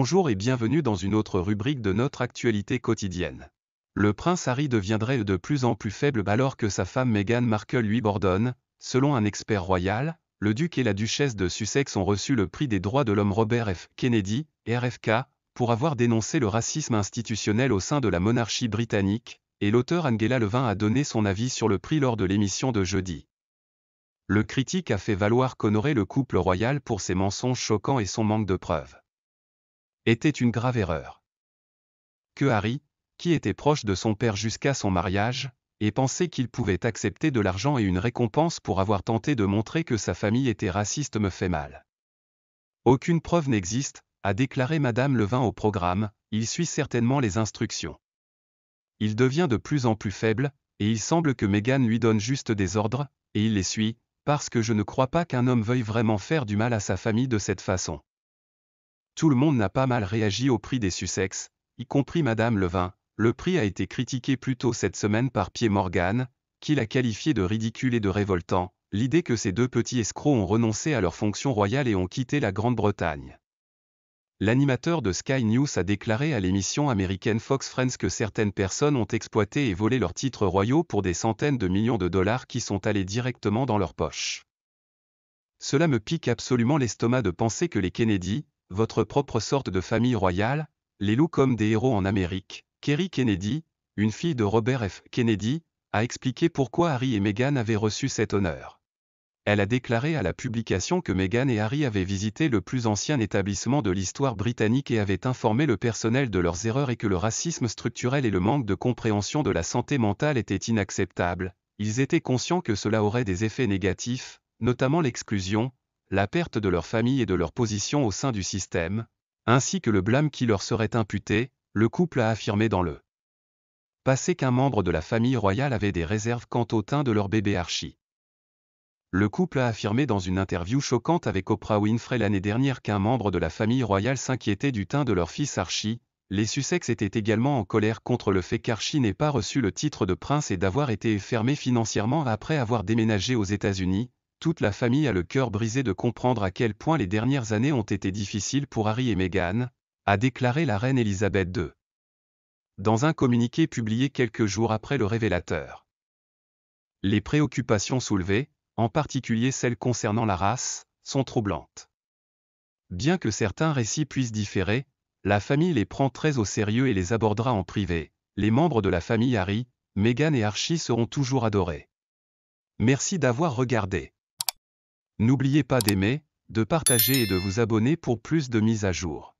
Bonjour et bienvenue dans une autre rubrique de notre actualité quotidienne. Le prince Harry deviendrait de plus en plus faible alors que sa femme Meghan Markle lui ordonne. Selon un expert royal, le duc et la duchesse de Sussex ont reçu le prix des droits de l'homme Robert F. Kennedy, RFK, pour avoir dénoncé le racisme institutionnel au sein de la monarchie britannique, et l'auteur Angela Levin a donné son avis sur le prix lors de l'émission de jeudi. Le critique a fait valoir qu'honorer le couple royal pour ses mensonges choquants et son manque de preuves était une grave erreur. Que Harry, qui était proche de son père jusqu'à son mariage, ait pensé qu'il pouvait accepter de l'argent et une récompense pour avoir tenté de montrer que sa famille était raciste me fait mal. Aucune preuve n'existe, a déclaré Madame Levin au programme, il suit certainement les instructions. Il devient de plus en plus faible, et il semble que Meghan lui donne juste des ordres, et il les suit, parce que je ne crois pas qu'un homme veuille vraiment faire du mal à sa famille de cette façon. Tout le monde n'a pas mal réagi au prix des Sussex, y compris Madame Levin. Le prix a été critiqué plus tôt cette semaine par Piers Morgan, qui l'a qualifié de ridicule et de révoltant, l'idée que ces deux petits escrocs ont renoncé à leur fonction royale et ont quitté la Grande-Bretagne. L'animateur de Sky News a déclaré à l'émission américaine Fox Friends que certaines personnes ont exploité et volé leurs titres royaux pour des centaines de millions de dollars qui sont allés directement dans leur poche. Cela me pique absolument l'estomac de penser que les Kennedy, votre propre sorte de famille royale, les louent comme des héros en Amérique. Kerry Kennedy, une fille de Robert F. Kennedy, a expliqué pourquoi Harry et Meghan avaient reçu cet honneur. Elle a déclaré à la publication que Meghan et Harry avaient visité le plus ancien établissement de l'histoire britannique et avaient informé le personnel de leurs erreurs et que le racisme structurel et le manque de compréhension de la santé mentale étaient inacceptables. Ils étaient conscients que cela aurait des effets négatifs, notamment l'exclusion, la perte de leur famille et de leur position au sein du système, ainsi que le blâme qui leur serait imputé, le couple a affirmé dans le passé qu'un membre de la famille royale avait des réserves quant au teint de leur bébé Archie. Le couple a affirmé dans une interview choquante avec Oprah Winfrey l'année dernière qu'un membre de la famille royale s'inquiétait du teint de leur fils Archie. Les Sussex étaient également en colère contre le fait qu'Archie n'ait pas reçu le titre de prince et d'avoir été fermé financièrement après avoir déménagé aux États-Unis. Toute la famille a le cœur brisé de comprendre à quel point les dernières années ont été difficiles pour Harry et Meghan, a déclaré la reine Elisabeth II. Dans un communiqué publié quelques jours après le révélateur. Les préoccupations soulevées, en particulier celles concernant la race, sont troublantes. Bien que certains récits puissent différer, la famille les prend très au sérieux et les abordera en privé. Les membres de la famille Harry, Meghan et Archie seront toujours adorés. Merci d'avoir regardé. N'oubliez pas d'aimer, de partager et de vous abonner pour plus de mises à jour.